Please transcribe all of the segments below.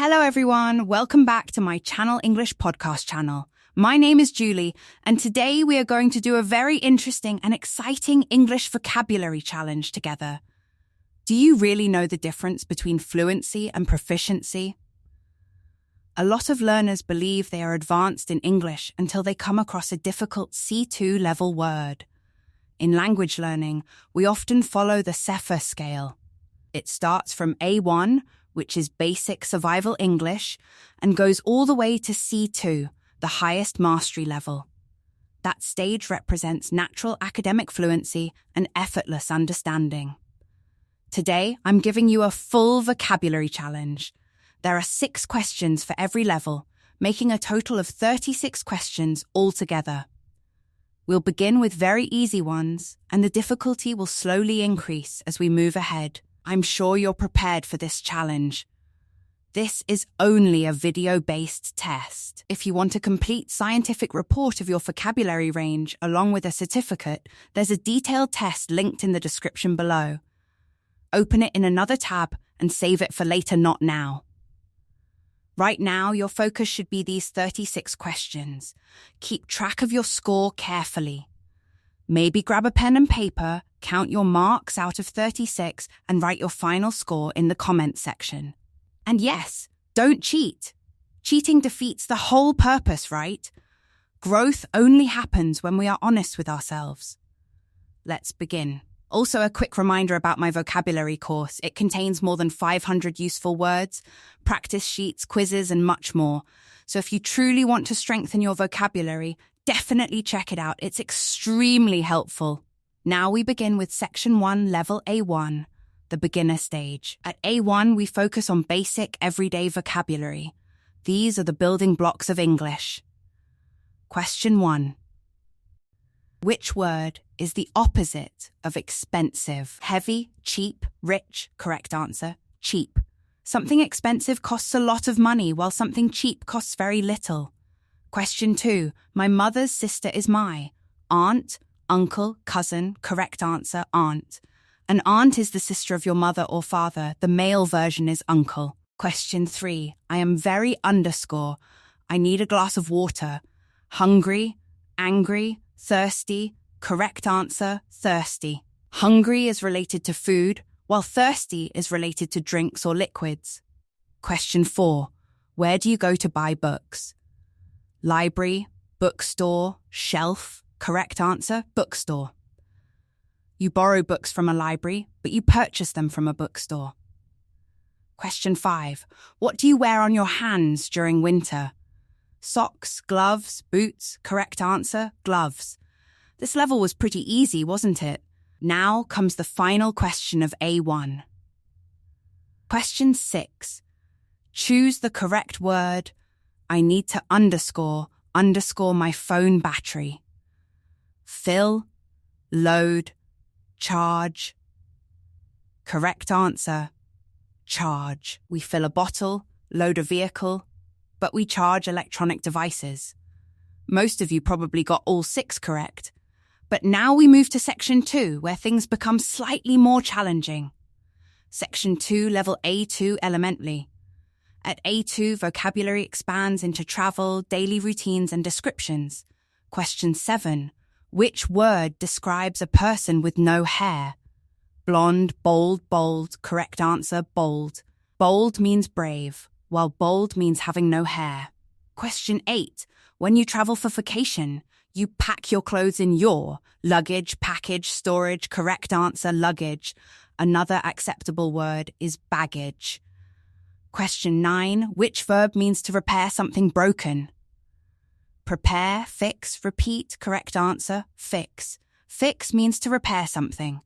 Hello everyone, welcome back to my Channel English podcast channel. My name is Julie, and today we are going to do a very interesting and exciting English vocabulary challenge together. Do you really know the difference between fluency and proficiency? A lot of learners believe they are advanced in English until they come across a difficult C2 level word. In language learning, we often follow the CEFR scale. It starts from A1, which is basic survival English, and goes all the way to C2, the highest mastery level. That stage represents natural academic fluency and effortless understanding. Today, I'm giving you a full vocabulary challenge. There are 6 questions for every level, making a total of 36 questions altogether. We'll begin with very easy ones, and the difficulty will slowly increase as we move ahead. I'm sure you're prepared for this challenge. This is only a video-based test. If you want a complete scientific report of your vocabulary range along with a certificate, there's a detailed test linked in the description below. Open it in another tab and save it for later, not now. Right now, your focus should be these 36 questions. Keep track of your score carefully. Maybe grab a pen and paper, count your marks out of 36, and write your final score in the comments section. And yes, don't cheat. Cheating defeats the whole purpose, right? Growth only happens when we are honest with ourselves. Let's begin. Also, a quick reminder about my vocabulary course. It contains more than 500 useful words, practice sheets, quizzes, and much more. So if you truly want to strengthen your vocabulary, definitely check it out. It's extremely helpful. Now we begin with Section 1, Level A1, the beginner stage. At A1, we focus on basic, everyday vocabulary. These are the building blocks of English. Question 1. Which word is the opposite of expensive? Heavy, cheap, rich. Correct answer, cheap. Something expensive costs a lot of money, while something cheap costs very little. Question 2. My mother's sister is my aunt, uncle, cousin. Correct answer, aunt. An aunt is the sister of your mother or father. The male version is uncle. Question 3. I am very underscore. I need a glass of water. Hungry, angry, thirsty. Correct answer, thirsty. Hungry is related to food, while thirsty is related to drinks or liquids. Question 4. Where do you go to buy books? Library, bookstore, shelf. Correct answer, bookstore. You borrow books from a library, but you purchase them from a bookstore. Question 5. What do you wear on your hands during winter? Socks, gloves, boots. Correct answer, gloves. This level was pretty easy, wasn't it? Now comes the final question of A1. Question 6. Choose the correct word. I need to underscore my phone battery. Fill, load, charge. Correct answer, charge. We fill a bottle, load a vehicle, but we charge electronic devices. Most of you probably got all 6 correct. But now we move to Section 2, where things become slightly more challenging. Section 2, Level A2, Elementary. At A2, vocabulary expands into travel, daily routines, and descriptions. Question 7. Which word describes a person with no hair? Blonde, bold. Correct answer, bold. Bold means brave, while bold means having no hair. Question 8. When you travel for vacation, you pack your clothes in your luggage, package, storage. Correct answer, luggage. Another acceptable word is baggage. Question 9. Which verb means to repair something broken? Prepare, fix, repeat. Correct answer, fix. Fix means to repair something.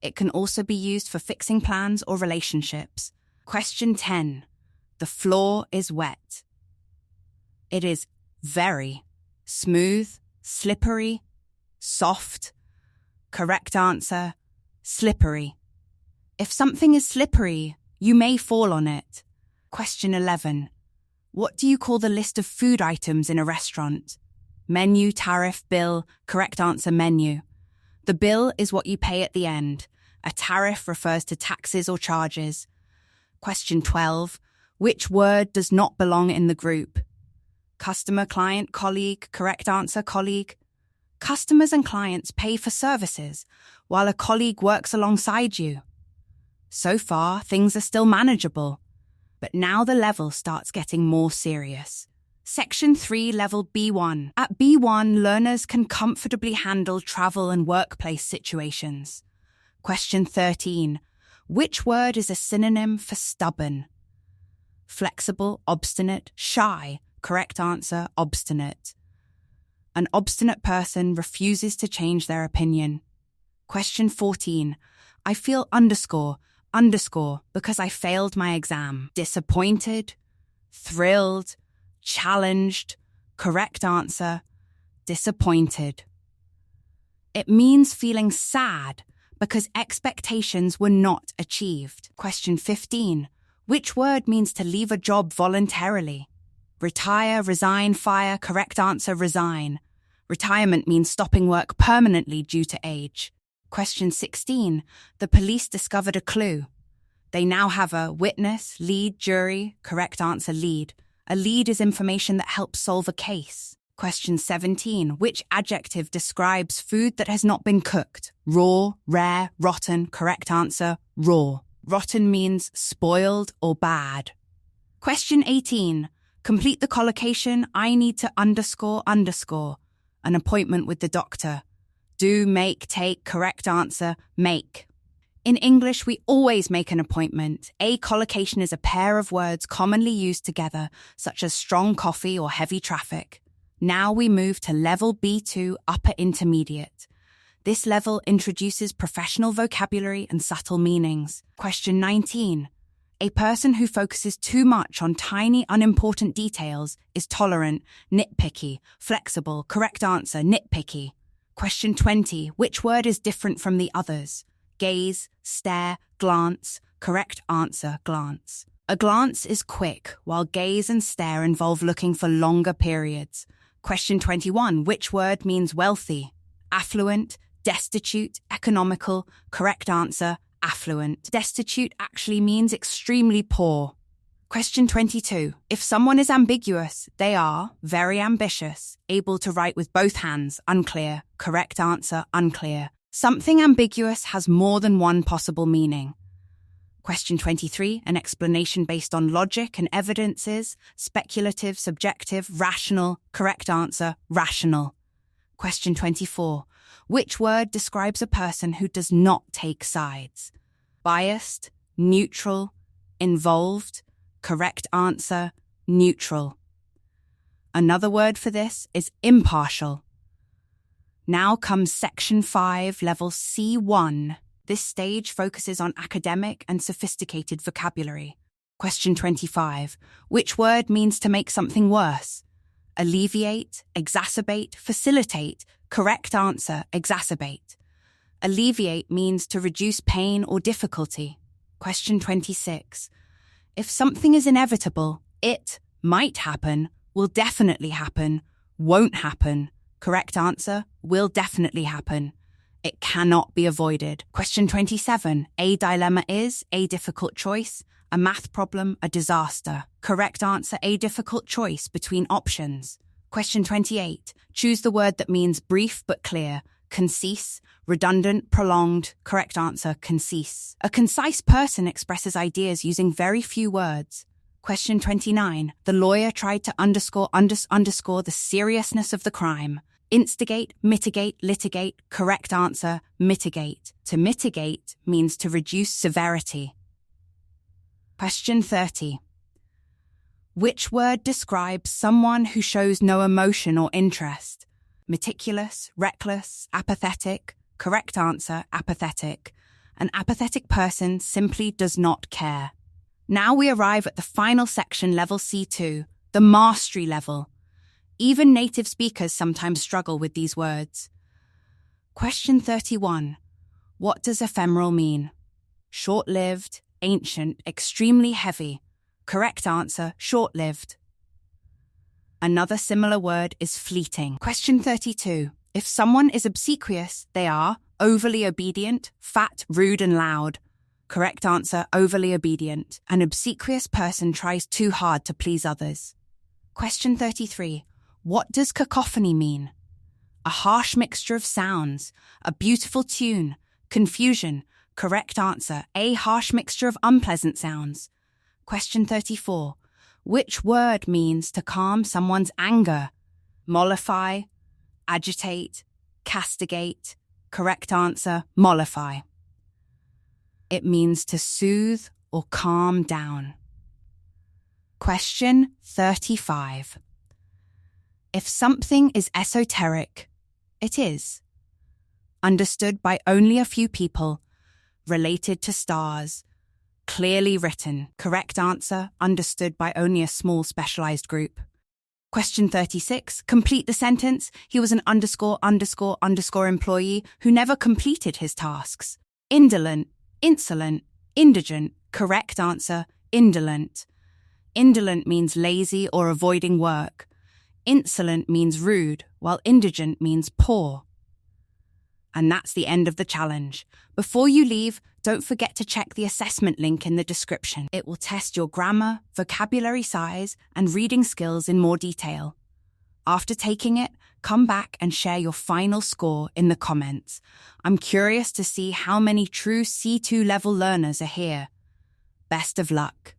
It can also be used for fixing plans or relationships. Question 10. The floor is wet. It is very, smooth, slippery, soft. Correct answer, slippery. If something is slippery, you may fall on it. Question 11. What do you call the list of food items in a restaurant? Menu, tariff, bill. Correct answer, menu. The bill is what you pay at the end. A tariff refers to taxes or charges. Question 12. Which word does not belong in the group? Customer, client, colleague. Correct answer, colleague. Customers and clients pay for services, while a colleague works alongside you. So far, things are still manageable, but now the level starts getting more serious. Section 3, Level B1. At B1, learners can comfortably handle travel and workplace situations. Question 13. Which word is a synonym for stubborn? Flexible, obstinate, shy. Correct answer, obstinate. An obstinate person refuses to change their opinion. Question 14. I feel underscore because I failed my exam. Disappointed, thrilled, challenged. Correct answer, disappointed. It means feeling sad because expectations were not achieved. Question 15. Which word means to leave a job voluntarily? Retire, resign, fire. Correct answer, resign. Retirement means stopping work permanently due to age. Question 16. The police discovered a clue. They now have a witness, lead, jury. Correct answer, lead. A lead is information that helps solve a case. Question 17. Which adjective describes food that has not been cooked? Raw, rare, rotten. Correct answer, raw. Rotten means spoiled or bad. Question 18. Complete the collocation, I need to underscore. An appointment with the doctor. Do, make, take. Correct answer, make. In English, we always make an appointment. A collocation is a pair of words commonly used together, such as strong coffee or heavy traffic. Now we move to level B2, upper intermediate. This level introduces professional vocabulary and subtle meanings. Question 19. A person who focuses too much on tiny, unimportant details is tolerant, nitpicky, flexible. Correct answer, nitpicky. Question 20. Which word is different from the others? Gaze, stare, glance. Correct answer, glance. A glance is quick, while gaze and stare involve looking for longer periods. Question 21. Which word means wealthy? Affluent, destitute, economical. Correct answer, affluent. Destitute actually means extremely poor. Question 22. If someone is ambiguous, they are very ambitious, able to write with both hands, unclear. Correct answer, unclear. Something ambiguous has more than one possible meaning. Question 23. An explanation based on logic and evidences, speculative, subjective, rational. Correct answer, rational. Question 24. Which word describes a person who does not take sides? Biased, neutral, involved. Correct answer, neutral. Another word for this is impartial. Now comes Section 5, Level C1. This stage focuses on academic and sophisticated vocabulary. Question 25. Which word means to make something worse? Alleviate, exacerbate, facilitate. Correct answer, exacerbate. Alleviate means to reduce pain or difficulty. Question 26. If something is inevitable, it might happen, will definitely happen, won't happen. Correct answer, will definitely happen. It cannot be avoided. Question 27. A dilemma is a difficult choice, a math problem, a disaster. Correct answer, a difficult choice between options. Question 28. Choose the word that means brief but clear, concise, redundant, prolonged. Correct answer, concise. A concise person expresses ideas using very few words. Question 29. The lawyer tried to underscore the seriousness of the crime. Instigate, mitigate, litigate. Correct answer, mitigate. To mitigate means to reduce severity. Question 30. Which word describes someone who shows no emotion or interest? Meticulous, reckless, apathetic. Correct answer, apathetic. An apathetic person simply does not care. Now we arrive at the final section, Level C2, the mastery level. Even native speakers sometimes struggle with these words. Question 31. What does ephemeral mean? Short-lived, ancient, extremely heavy. Correct answer, short-lived. Another similar word is fleeting. Question 32. If someone is obsequious, they are overly obedient, fat, rude, and loud. Correct answer, overly obedient. An obsequious person tries too hard to please others. Question 33. What does cacophony mean? A harsh mixture of sounds, a beautiful tune, confusion. Correct answer, a harsh mixture of unpleasant sounds. Question 34. Which word means to calm someone's anger? Mollify, agitate, castigate. Correct answer, mollify. It means to soothe or calm down. Question 35. If something is esoteric, it is. Understood by only a few people, related to stars, clearly written. Correct answer, understood by only a small specialized group. Question 36. Complete the sentence. He was an ___ employee who never completed his tasks. Indolent, insolent, indigent. Correct answer, indolent. Indolent means lazy or avoiding work. Insolent means rude, while indigent means poor. And that's the end of the challenge. Before you leave, don't forget to check the assessment link in the description. It will test your grammar, vocabulary size, and reading skills in more detail. After taking it, come back and share your final score in the comments. I'm curious to see how many true C2 level learners are here. Best of luck.